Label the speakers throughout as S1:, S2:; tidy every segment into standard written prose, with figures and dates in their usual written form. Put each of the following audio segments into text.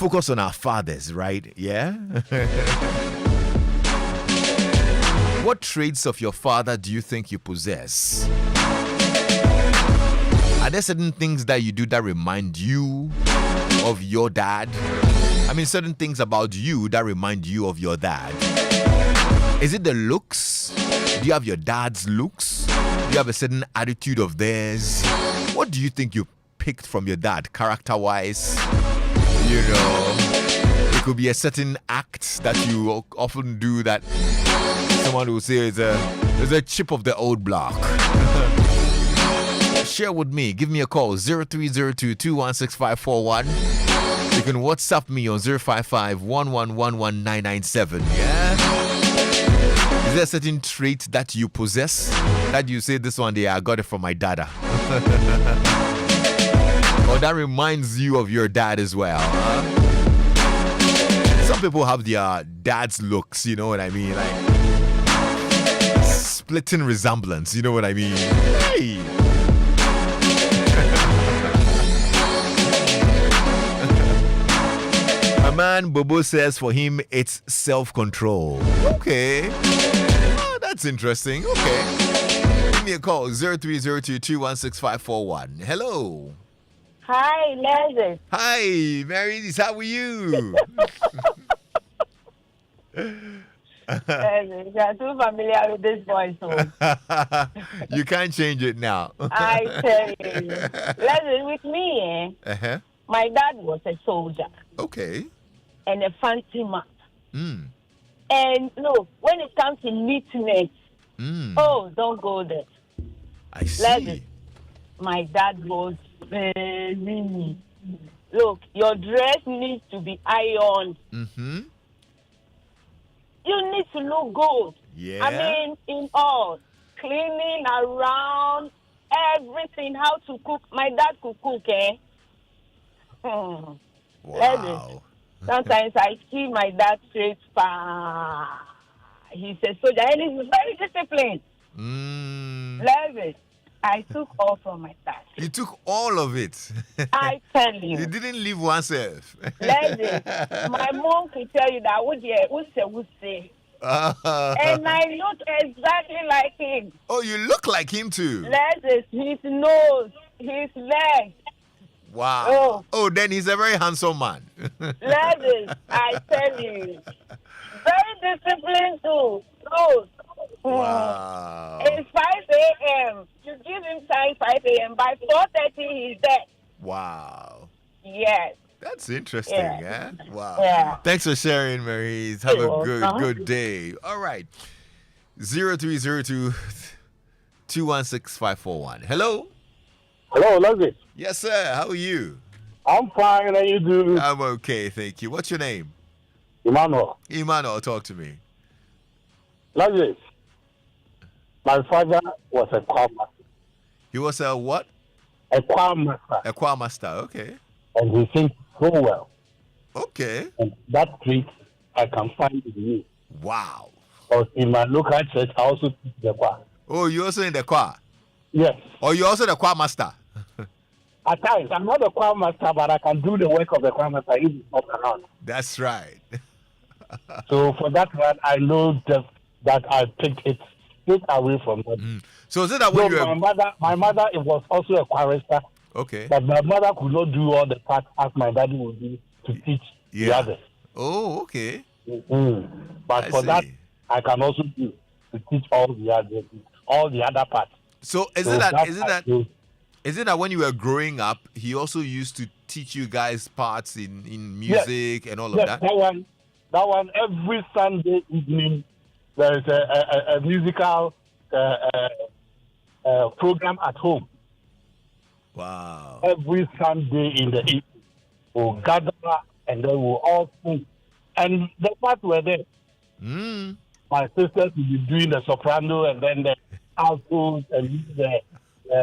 S1: focus on our fathers, right? Yeah? What traits of your father do you think you possess? Are there certain things that you do that remind you of your dad? I mean, certain things about you that remind you of your dad. Is it the looks? Do you have your dad's looks? Do you have a certain attitude of theirs? What do you think you picked from your dad, character-wise? You know, it could be a certain act that you often do that someone will say is a chip of the old block. Share with me. Give me a call, 0302-216-541. You can WhatsApp me on 055-1111997. Yeah? Is there a certain trait that you possess that you say, this one day I got it from my dada? Or that reminds you of your dad as well? Huh? Some people have their dad's looks, you know what I mean? Like splitting resemblance, you know what I mean? Hey! A man, Bobo says for him, it's self-control. Okay. Oh, that's interesting. Okay. Give me a call, 0302-216-541. Hello.
S2: Hi, Lexis.
S1: Hi, Mary. How are you?
S2: Lexis, you are too familiar with this voice. So.
S1: You can't change it now.
S2: I tell you. Lexis, with me, my dad was a soldier.
S1: Okay.
S2: And a fancy man.
S1: Mm.
S2: And look, when it comes to neatness, don't go there.
S1: I see.
S2: Lexis, my dad was very neat. Look, your dress needs to be ironed.
S1: Mm-hmm.
S2: You need to look good.
S1: Yeah.
S2: I mean, in all, cleaning around, everything, how to cook. My dad could cook, eh?
S1: Wow.
S2: Sometimes I see my dad straight he's a soldier and he's very disciplined. Lexis, I took all from my dad.
S1: You took all of it.
S2: I tell you.
S1: You didn't leave oneself.
S2: Lexis, my mom could tell you that would say. And I look exactly like him.
S1: Oh, you look like him too.
S2: Lexis, his nose, his legs.
S1: Wow. Oh, then he's a very handsome man.
S2: Lexis, I tell you. Very disciplined too. Nose.
S1: Wow.
S2: It's 5 a.m. You give him time 5 a.m. By 4:30 he's there.
S1: Wow.
S2: Yes.
S1: That's interesting, yeah. Wow.
S2: Yeah.
S1: Thanks for sharing, Maurice. Have a good day. All right. 0302-216-541. Hello.
S3: Hello, Lexis.
S1: Yes, sir. How are you?
S3: I'm fine, and you do?
S1: I'm okay, thank you. What's your name?
S3: Emmanuel.
S1: Emmanuel, talk to me.
S3: Lexis, my father was a choir master.
S1: He was a what?
S3: A choir master.
S1: A choir master, okay.
S3: And he sings so well.
S1: Okay.
S3: And that trait I can find in me.
S1: Wow.
S3: Because in my local church, I also teach the choir.
S1: Oh, you also in the choir?
S3: Yes.
S1: Or you also the choir master?
S3: At times, I'm not a choir master, but I can do the work of the choir master if it's not around.
S1: That's right.
S3: So for that one, I know just that I picked it straight away from them.
S1: So is it that when
S3: my mother was also a chorister.
S1: Okay.
S3: But my mother could not do all the parts as my daddy would do to teach the others.
S1: Oh, okay.
S3: But for that, I can also do to teach all the other parts.
S1: So is it that when you were growing up, he also used to teach you guys parts in music and all of that?
S3: That one every Sunday evening there is a musical program at home.
S1: Wow.
S3: Every Sunday in the evening we'll gather and then we'll all sing. And the parts were there. My sisters will be doing the soprano, and then the altos, and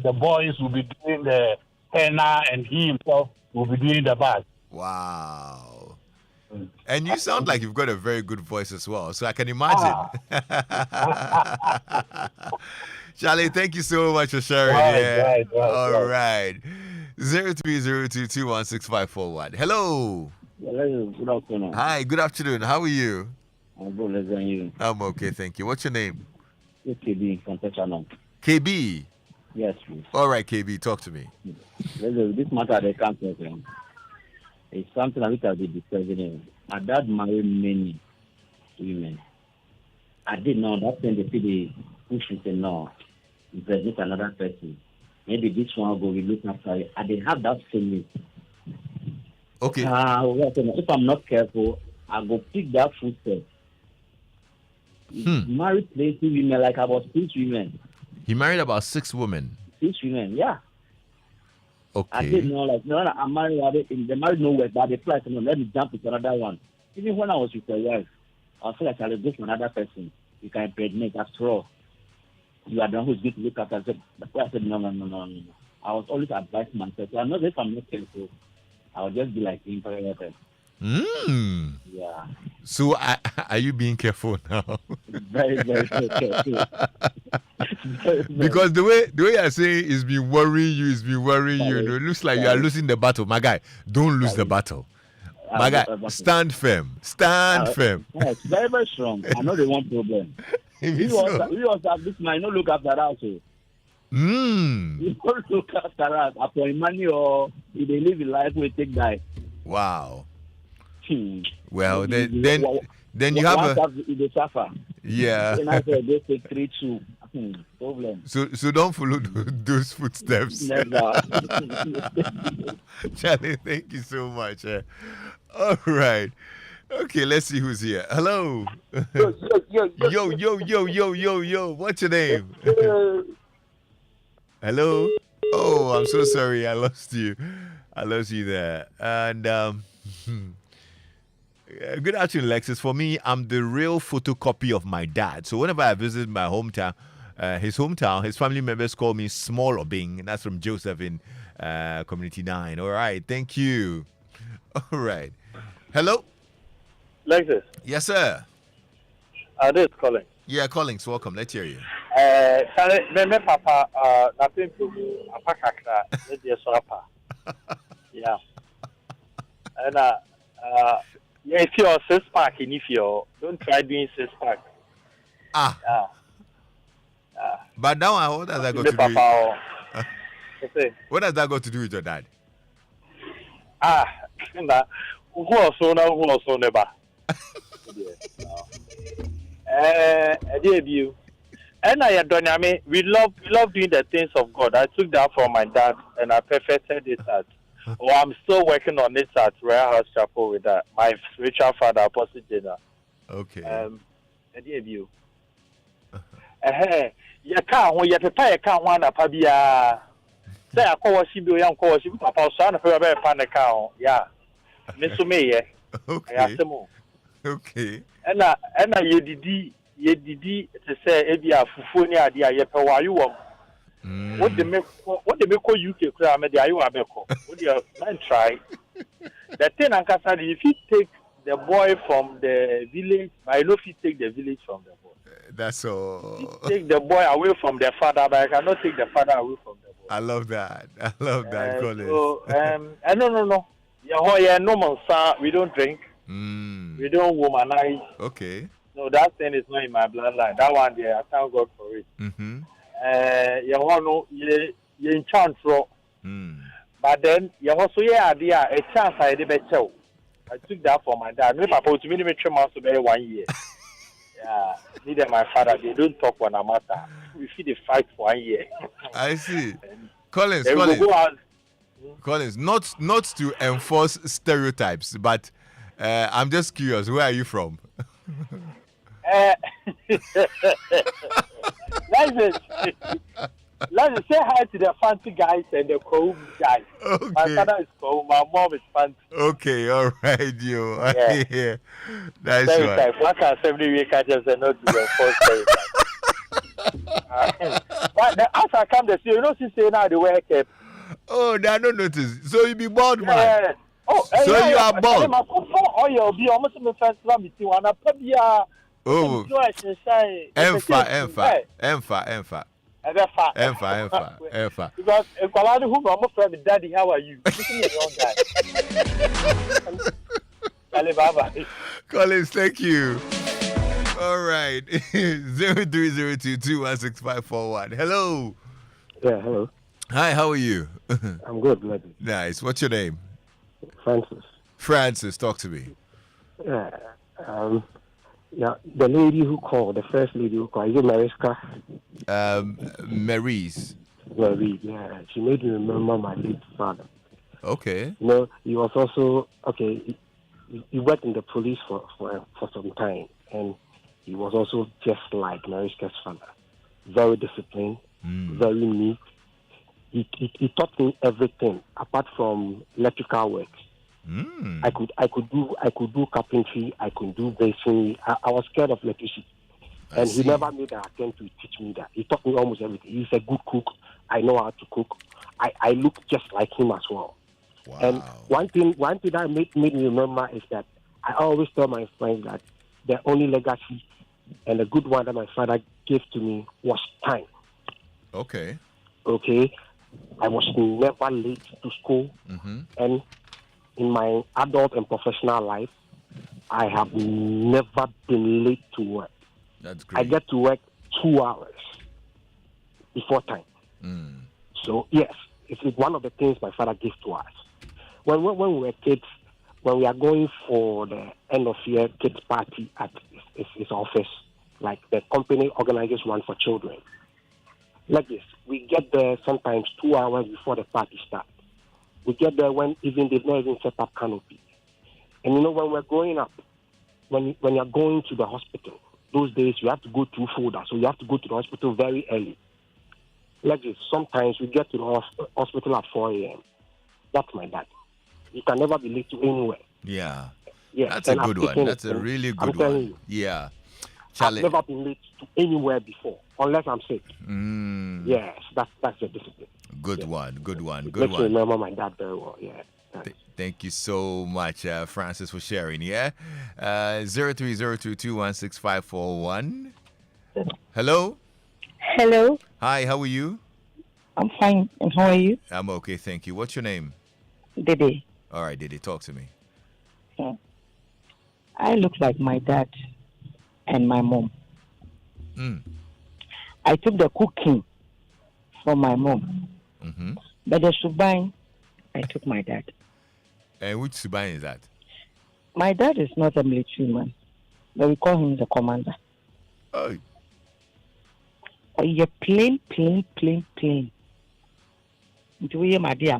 S3: the boys will be doing the tenor, and he himself will be doing the bass.
S1: Wow. And you sound like you've got a very good voice as well, so I can imagine. Charlie, thank you so much for sharing. All right. 0302216541. Hello.
S4: Hello, good afternoon.
S1: Hi, good afternoon. How are you?
S4: I'm good, less than you.
S1: I'm okay, thank you. What's your name?
S4: It's KB from Texas.
S1: KB.
S4: Yes, please.
S1: All right, KB, talk to me.
S4: This matter they can't talk. It's something which I've been discussing. My dad married many women. I didn't know that when they see the push and say no, you present another person. Maybe this one will go, we look after it. I didn't have that feeling.
S1: Okay.
S4: If I'm not careful, I go pick that footstep. He married plenty women, like about 6 women.
S1: He married about 6 women.
S4: 6 women, yeah.
S1: Okay.
S4: I didn't know, like, no, I'm married, they married nowhere, but they fly, no, let me jump into another one. Even when I was with a wife, I feel like I'll go to another person. You can impregnate, after all. You are the one who's going to look after. I said, no. I was always advising myself. So I know if I'm not careful, I'll just be like him forever. Yeah.
S1: So are you being careful now?
S4: Very, very careful.
S1: Because the way you're saying it's been worrying you, It looks like you are losing the battle. My guy, don't lose the battle. My guy, stand firm. Firm.
S4: Yes, very, very strong. I know they want problem. We also have this man, look after us. We don't look after us. After money or if they live in life, we take that.
S1: Wow. Well, then you have
S4: a suffer.
S1: Yeah.
S4: Then I said, they take 3-2. Problem.
S1: So don't follow those footsteps.
S4: Never.
S1: Charlie, thank you so much. All right. Okay, let's see who's here. Hello. Yo. What's your name? Hello. Oh, I'm so sorry. I lost you there. And good afternoon, Lexis. For me, I'm the real photocopy of my dad. So whenever I visit my hometown, his family members call me Small Obing. And that's from Joseph in Community 9. All right. Thank you. All right. Hello.
S5: Lexis.
S1: Yes, sir.
S5: This is Colin.
S1: Yeah, Collins, welcome. Let's hear you.
S5: Me papa, nothing to do. Apa kakra, let the sorapa. Yeah. And if you're 6-pack, and if you don't try doing 6-pack.
S1: Yeah. But now, what has that got to do? What has that got to do with your dad?
S5: Who also never. Debut. And I adore we love doing the things of God. I took that from my dad and I perfected it at. I'm still working on it at Royal House Chapel with my spiritual father, Apostle Jenna.
S1: Okay.
S5: Debut. You can't one a pabia. Say I call she be young call she papa son of a pan account. Yeah. Miss me,
S1: okay. Okay.
S5: And you did to say Ebia Fufuni idea ye per why you want. What they make UK crime the Iowa Beko. Would you man try? The thing and if you take the boy from the village, I know if you take the village from the boy.
S1: That's all.
S5: You take the boy away from the father, but I cannot take the father away from the boy.
S1: I love that, Colin.
S5: So, no. Yeah, normal, sir. We don't drink. We don't womanize.
S1: Okay.
S5: No, that thing is not in my bloodline. That one there, I thank God for it. You enchant. But then, you also idea a chance I did better. I took that for my dad. My papa to me 1 year. Yeah, neither my father. They don't talk when I'm matter. We feed the fight for 1 year.
S1: I see. Collins, not to enforce stereotypes, but I'm just curious. Where are you from?
S5: Let's say hi to the fancy guys and the cool guys.
S1: Okay.
S5: My father is cool. My mom is fancy.
S1: Okay, all right, you.
S5: Yeah.
S1: Nice
S5: one. What can 70 week I just not to enforce stereotypes? But as I come to see, she say now the way I
S1: Oh, I don't notice. So you be bald, man.
S5: Yeah. Oh,
S1: so you are bald.
S5: Oh, you'll be almost in the first one between one up here.
S1: Oh. Emfa.
S5: Because if I who from my friend daddy, how are you? Bye-bye.
S1: Collins, thank you. All right. 0302216541. Hello.
S6: Yeah, hello.
S1: Hi, how are you?
S6: I'm good, lady.
S1: Nice. What's your name?
S6: Francis.
S1: Francis, talk to me.
S6: Yeah, yeah, the lady who called, the first lady who called, is it Mariska?
S1: Mary's.
S6: Marie, yeah. She made me remember my late father.
S1: Okay.
S6: You know, he was also, he worked in the police for some time, and he was also just like Mariska's father. Very disciplined, very neat. He taught me everything apart from electrical work. I could do carpentry. I could do masonry. I was scared of electricity, and he never made an attempt to teach me that. He taught me almost everything. He's a good cook. I know how to cook. I look just like him as well.
S1: Wow.
S6: And one thing that made me remember is that I always tell my friends that the only legacy and the good one that my father gave to me was time.
S1: Okay.
S6: Okay. I was never late to school, and in my adult and professional life, I have never been late to work.
S1: That's great.
S6: I get to work 2 hours before time. So yes, it's one of the things my father gave to us. When we were kids, when we are going for the end of year kids party at his office, like the company organizes one for children. Like this, we get there sometimes 2 hours before the party starts. We get there when even they've not even set up canopy. And you know, when we're growing up, when you're going to the hospital, those days you have to go through folder, so you have to go to the hospital very early. Like this, sometimes we get to the hospital at 4 a.m. That's my dad. You can never be late to anywhere.
S1: Yeah.
S6: Yeah,
S1: That's a good one. That's a really good one.
S6: You,
S1: yeah.
S6: Charlie, I've never been late to anywhere before, unless I'm sick. Yes, that's the discipline.
S1: Good one. Good one. Good
S6: Makes
S1: one.
S6: me remember my dad very well. Yeah.
S1: Thank you so much, Francis, for sharing. Yeah. 0302216541. Hello.
S7: Hello.
S1: Hi. How are you?
S7: I'm fine. And how are you?
S1: I'm okay. Thank you. What's your name?
S7: Dede.
S1: All right, Dede. Talk to me.
S7: I look like my dad and my mom. I took the cooking from my mom. But the subai, I took my dad.
S1: And which subai is that?
S7: My dad is not a military man, but we call him the commander.
S1: Oh.
S7: You're plain. Do you, my dear?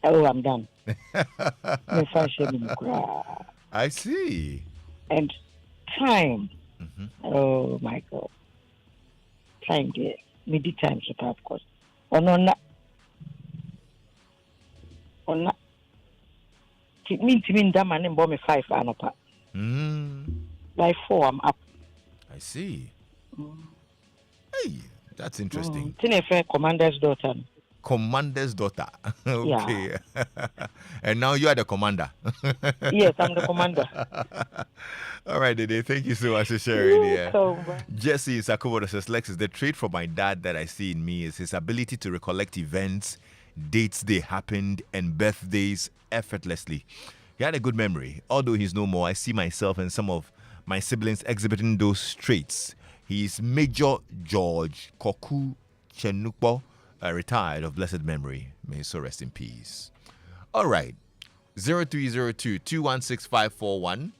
S7: Oh, I'm done.
S1: I see.
S7: And time. Oh my God. Time there. Midi time, of course. Oh no. It means that man bought me 5 and up. By 4, I'm up.
S1: I see. Hey, that's interesting.
S7: Commander's daughter.
S1: Commander's daughter. Okay.
S7: Yeah.
S1: And now you are the commander.
S7: Yes, I'm the commander.
S1: All right, Dede. Thank you so much for sharing. Yeah.
S7: So,
S1: Jesse Sakobodo says, Lexis, the trait from my dad that I see in me is his ability to recollect events, dates they happened, and birthdays effortlessly. He had a good memory. Although he's no more, I see myself and some of my siblings exhibiting those traits. He is Major George Koku Chenukpo, retired of blessed memory. May his soul rest in peace. All right. 0302-216-541.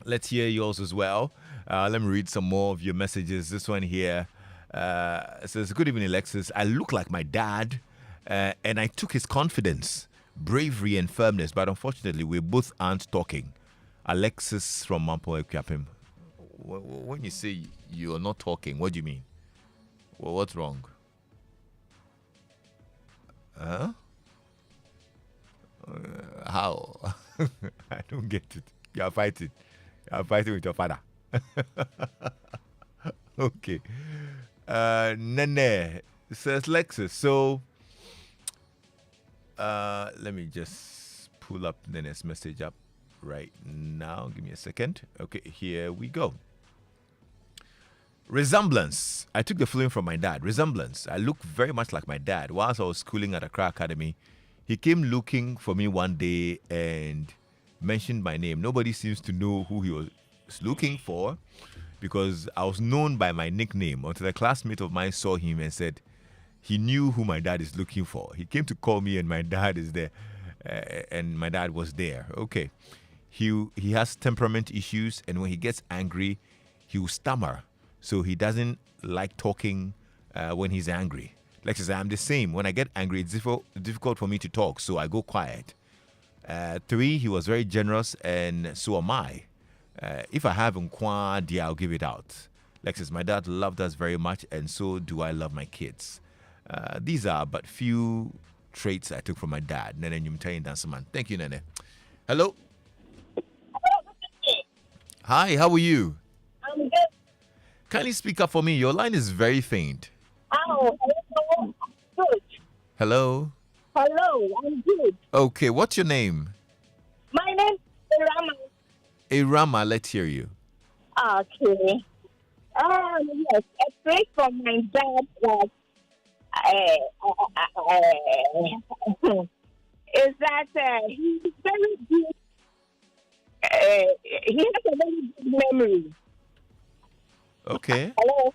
S1: Let's hear yours as well. Let me read some more of your messages. This one here says, good evening, Lexis. I look like my dad, and I took his confidence, bravery, and firmness, but unfortunately, we both aren't talking. Alexis from Mampo Equiapim. When you say you're not talking, what do you mean? Well, what's wrong? Huh? How? I don't get it. You are fighting. You are fighting with your father. Okay. Nene says, Lexis. So, let me just pull up Nene's message up right now. Give me a second. Okay, here we go. Resemblance. I took the feeling from my dad. Resemblance. I look very much like my dad. Whilst I was schooling at Accra Academy, He came looking for me one day and mentioned my name. Nobody seems to know who he was looking for because I was known by my nickname until a classmate of mine saw him and said he knew who my dad is looking for. He came to call me and my dad is there. And my dad was there. Okay. He has temperament issues, and when he gets angry, he will stammer. So he doesn't like talking when he's angry. Lexis, I'm the same. When I get angry, it's difficult for me to talk, so I go quiet. 3, he was very generous, and so am I. If I have nkwa, dear, I'll give it out. Lexis, my dad loved us very much, and so do I love my kids. These are but few traits I took from my dad. Nene Nyumtayin Dansaman. Thank you, Nene. Hello. Hi, how are you?
S2: I'm good.
S1: Kindly speak up for me. Your line is very faint.
S2: Oh, hello. I'm good.
S1: Hello.
S2: Hello, I'm good.
S1: Okay, what's your name?
S2: My name is Rama.
S1: Irama, let's hear you.
S2: Okay. Yes, a trait from my dad that is that he's very good. He has a very good memory.
S1: Okay.
S2: Hello?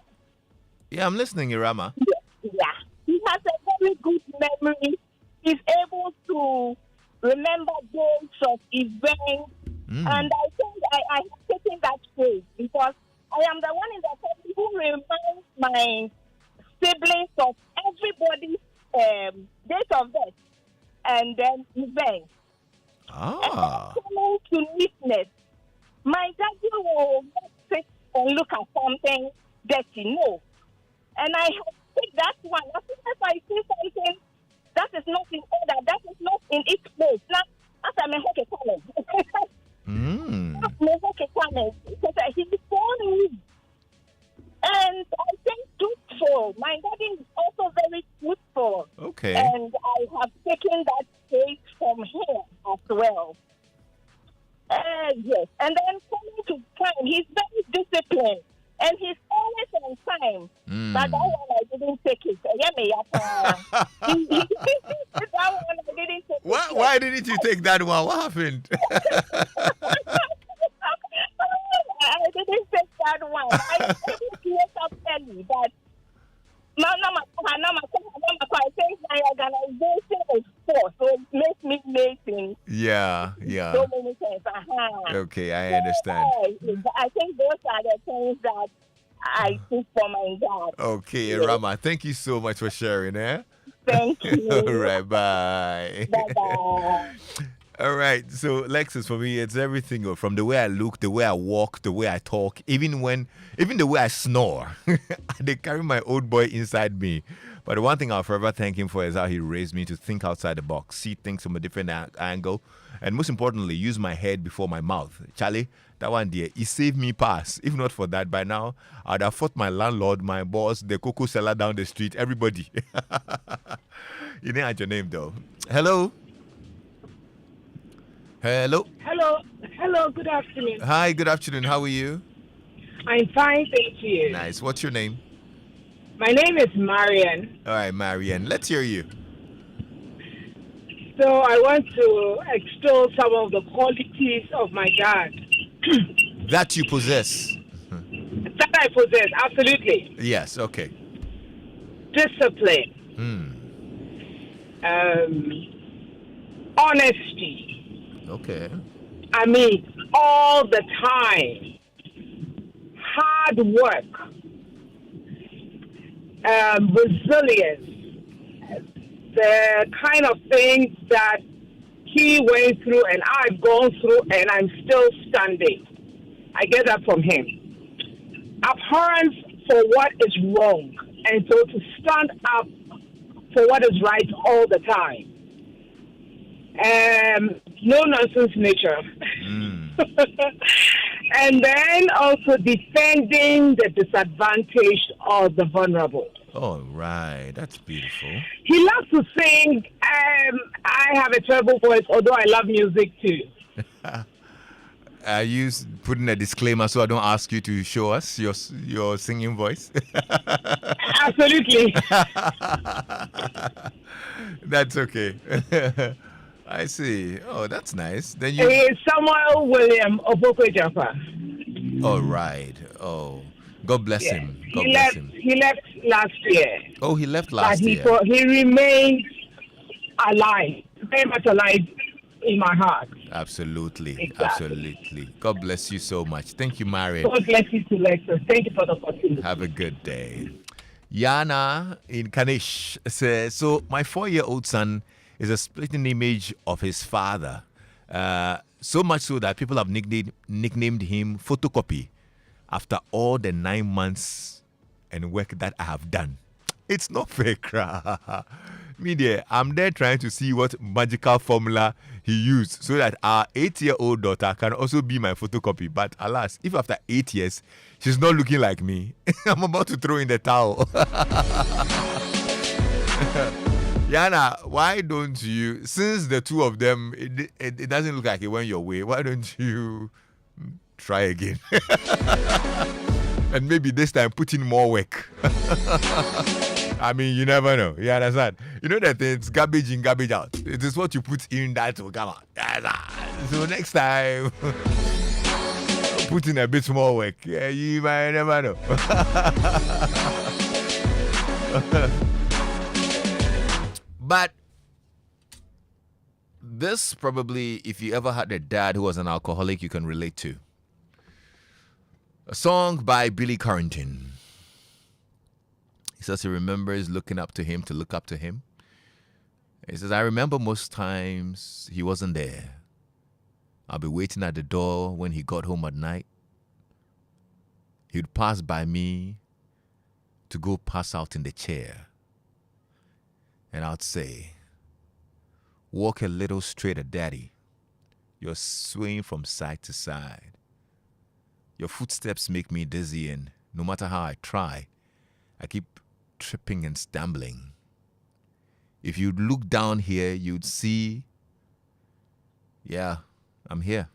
S1: Yeah, I'm listening, Irama.
S2: Yeah. He has a very good memory. He's able to remember dates of events. And I think I have taken that trait because I am the one in the family who reminds my siblings of everybody's date of birth and then events.
S1: Ah.
S2: And coming to neatness, my daddy will not sit and look at something dirty, no. And I have picked that one. As soon as I see something that is not in order, that is not in its place. Now, as I'm a hockey comment. Because he's so neat. And I think truthful. My daddy is also very truthful.
S1: Okay.
S2: And I have taken that trait from him as well. Yes. And then coming to time, he's very disciplined. And he's always on time. But that one I didn't take it. That one I didn't take it.
S1: Why didn't you take that one? What happened?
S2: I didn't take that one. I didn't wake up early, but I think my organization is poor, so it makes me late in so many things.
S1: Okay, I understand.
S2: I think those are the things that I took from my dad.
S1: Okay, Rama, thank you so much for sharing, eh?
S2: Thank you.
S1: All right, bye.
S2: Bye-bye.
S1: All right, so Lexis, for me, it's everything from the way I look, the way I walk, the way I talk, even the way I snore. They carry my old boy inside me. But the one thing I'll forever thank him for is how he raised me to think outside the box, see things from a different angle, and most importantly, use my head before my mouth. Charlie, that one there, he saved me pass. If not for that, by now, I'd have fought my landlord, my boss, the cocoa seller down the street, everybody. You didn't add your name, though. Hello? Hello?
S8: Hello, good afternoon.
S1: Hi, good afternoon. How are you?
S8: I'm fine, thank you.
S1: Nice. What's your name?
S8: My name is Marian.
S1: All right, Marianne. Let's hear you.
S8: So I want to extol some of the qualities of my dad.
S1: That you possess.
S8: That I possess, absolutely.
S1: Yes, okay.
S8: Discipline. Honesty.
S1: Okay.
S8: I mean, all the time. Hard work. Resilience. The kind of things that he went through and I've gone through and I'm still standing. I get that from him. Abhorrence for what is wrong. And so to stand up for what is right all the time. No nonsense nature. And then also defending the disadvantaged or the vulnerable.
S1: All right, that's beautiful.
S8: He loves to sing. I have a terrible voice, although I love music too.
S1: Are you putting a disclaimer so I don't ask you to show us your singing voice?
S8: Absolutely.
S1: That's okay. I see. Oh, that's nice. Then
S8: He
S1: you.
S8: is Samuel William Oboko Jaffa.
S1: Oh, right. Oh, God bless
S8: Yeah.
S1: him. God bless him.
S8: He left last year,
S1: Oh, he left
S8: but
S1: last year.
S8: he remains alive, very much alive in my heart.
S1: Absolutely.
S8: Exactly.
S1: Absolutely. God bless you so much. Thank you, Mary.
S8: God bless you to Lexis. Thank you for the opportunity.
S1: Have a good day. Yana in Kanish says, so my 4-year-old son is a splitting image of his father. So much so that people have nicknamed him Photocopy after all the 9 months and work that I have done. It's not fair, crap. Me there, I'm there trying to see what magical formula he used so that our 8-year-old daughter can also be my photocopy. But alas, if after 8 years she's not looking like me, I'm about to throw in the towel. Yana, why don't you, since the two of them, it doesn't look like it went your way, why don't you try again? And maybe this time put in more work. I mean, you never know. You understand? You know that it's garbage in, garbage out. It is what you put in that will come out. So next time, put in a bit more work. Yeah, you might never know. But this probably, if you ever had a dad who was an alcoholic, you can relate to. A song by Billy Carrington. He says he remembers looking up to him to look up to him. He says, I remember most times he wasn't there. I'll be waiting at the door when he got home at night. He'd pass by me to go pass out in the chair. And I'd say, walk a little straighter, Daddy. You're swaying from side to side. Your footsteps make me dizzy, and no matter how I try, I keep tripping and stumbling. If you'd look down here, you'd see, yeah, I'm here.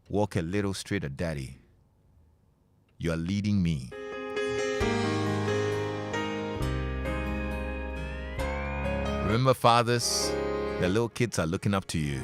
S1: Walk a little straighter, Daddy. You're leading me. Remember, fathers, the little kids are looking up to you.